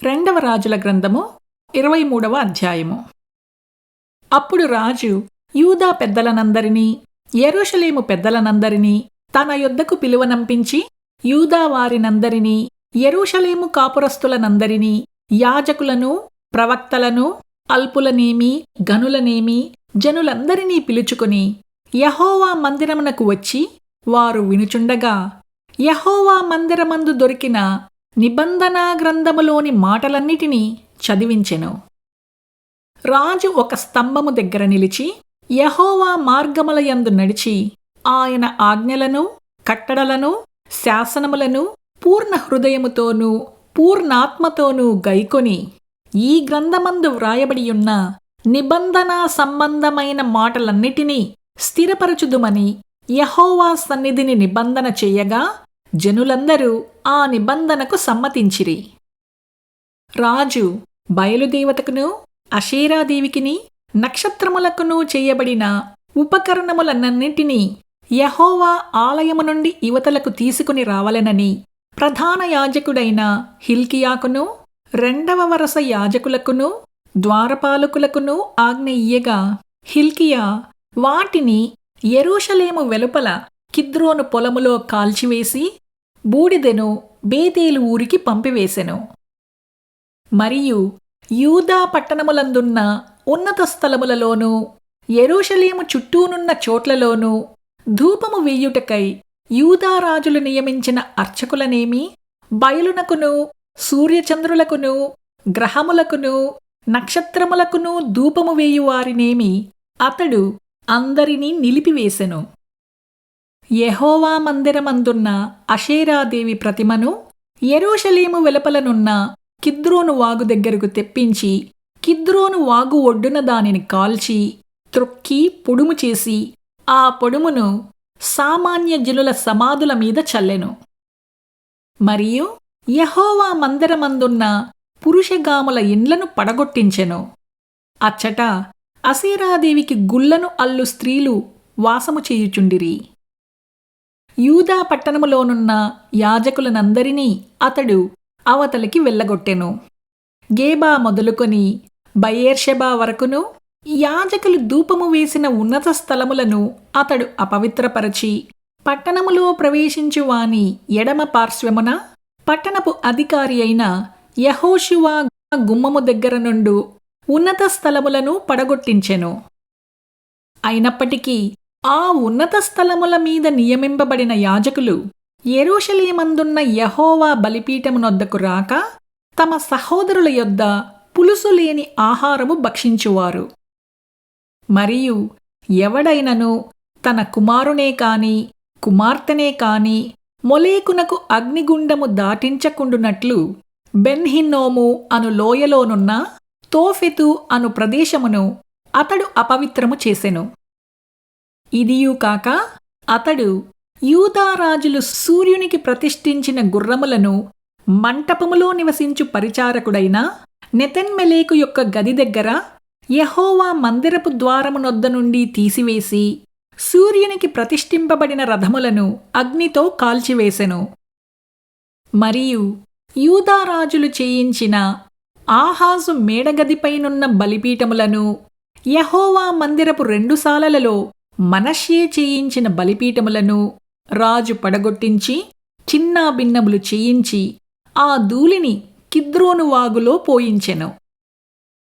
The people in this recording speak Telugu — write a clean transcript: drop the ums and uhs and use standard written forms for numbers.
రెండవ రాజుల గ్రంథము 23వ అధ్యాయము. అప్పుడు రాజు యూదా పెద్దలనందరినీ యెరూషలేము పెద్దలనందరినీ తన యొద్దకు పిలువనంపించి యూదా వారినందరినీ యెరూషలేము కాపురస్తులనందరినీ యాజకులను ప్రవక్తలను అల్పులనేమి గనులనేమి జనులందరినీ పిలుచుకుని యెహోవా మందిరమునకు వచ్చి వారు వినుచుండగా యెహోవా మందిరమందు దొరికిన నిబంధనా గ్రంథములోని మాటలన్నిటినీ చదివించెను. రాజు ఒక స్తంభము దగ్గర నిలిచి యెహోవా మార్గములయందు నడిచి ఆయన ఆజ్ఞలను కట్టడలను శాసనములను పూర్ణ హృదయముతోనూ పూర్ణాత్మతోనూ గైకొని ఈ గ్రంథమందు వ్రాయబడియున్న నిబంధనా సంబంధమైన మాటలన్నిటినీ స్థిరపరచుదుమని యెహోవా సన్నిధిని నిబంధన చేయగా జనులందరూ ఆ నిబంధనకు సమ్మతించిరి. రాజు బయలుదేవతకును అషేరాదేవికిని నక్షత్రములకును చేయబడిన ఉపకరణములన్నిటినీ యెహోవా ఆలయము నుండి యువతలకు తీసుకుని రావలెనని ప్రధాన యాజకుడైన హిల్కియాకును రెండవ వరస యాజకులకును ద్వారపాలకులకును ఆజ్ఞ ఇయ్యగా హిల్కియా వాటిని యెరూషలేము వెలుపల కిద్రోను పొలములో కాల్చివేసి బూడిదెను బేతేలు ఊరికి పంపివేసెను. మరియు యూదా పట్టణములందున్న ఉన్నత స్థలములలోనూ యెరూషలేము చుట్టూనున్న చోట్లలోనూ ధూపము వేయుటకై యూదారాజులు నియమించిన అర్చకులనేమి బయలునకును సూర్యచంద్రులకును గ్రహములకును నక్షత్రములకును ధూపము వేయువారినేమి అతడు అందరినీ నిలిపివేసెను. యెహోవా మందిరమందున్న అషేరాదేవి ప్రతిమను యెరూషలేము వెలుపలనున్న కిద్రోను వాగు దగ్గరకు తెప్పించి కిద్రోను వాగు ఒడ్డున దానిని కాల్చి త్రొక్కి పొడుము చేసి ఆ పొడుమును సామాన్య జనుల సమాధుల మీద చల్లెను. మరియు యెహోవా మందిరమందున్న పురుషగాముల ఇండ్లను పడగొట్టించెను. అచ్చట అషేరాదేవికి గుళ్లను అల్లు స్త్రీలు వాసము చేయుచుండిరి. యూదా పట్టణములోనున్న యాజకులనందరినీ అతడు అవతలికి వెళ్ళగొట్టెను. గేబా మొదలుకొని బయేర్షెబా వరకును యాజకులు ధూపము వేసిన ఉన్నత స్థలములను అతడు అపవిత్రపరచి పట్టణములో ప్రవేశించువాని ఎడమ పార్శ్వమున పట్టణపు అధికారి అయిన యెహోషువ గుమ్మము దగ్గర నుండు ఉన్నత స్థలములను పడగొట్టించెను. అయినప్పటికీ ఆ ఉన్నత స్థలముల మీద నియమింపబడిన యాజకులు యెరూషలేమందున్న యెహోవా బలిపీఠమునొద్దకు రాక తమ సహోదరుల యొద్ద పులుసు లేని ఆహారము భక్షించువారు. మరియు ఎవడైనను తన కుమారునే కాని కుమార్తెనే కాని మొలేకునకు అగ్నిగుండము దాటించకుండునట్లు బెన్హిన్నోము అను లోయలోనున్న తోఫెతు అను ప్రదేశమును అతడు అపవిత్రము చేసెను. ఇదియూ కాక అతడు యూదారాజులు సూర్యునికి ప్రతిష్ఠించిన గుర్రములను మంటపములో నివసించు పరిచారకుడైన నెతన్మెలేకు యొక్క గది దగ్గర యెహోవా మందిరపు ద్వారమునొద్ద నుండి తీసివేసి సూర్యునికి ప్రతిష్ఠింపబడిన రథములను అగ్నితో కాల్చివేసెను. మరియు యూదారాజులు చేయించిన ఆహాజు మేడగదిపైనున్న బలిపీఠములను యెహోవా మందిరపు 2 సాలలలో మనష్షే చేయించిన బలిపీఠములను రాజు పడగొట్టించి చిన్నాభిన్నములు చేయించి ఆ ధూళిని కిద్రోను వాగులో పోయించెను.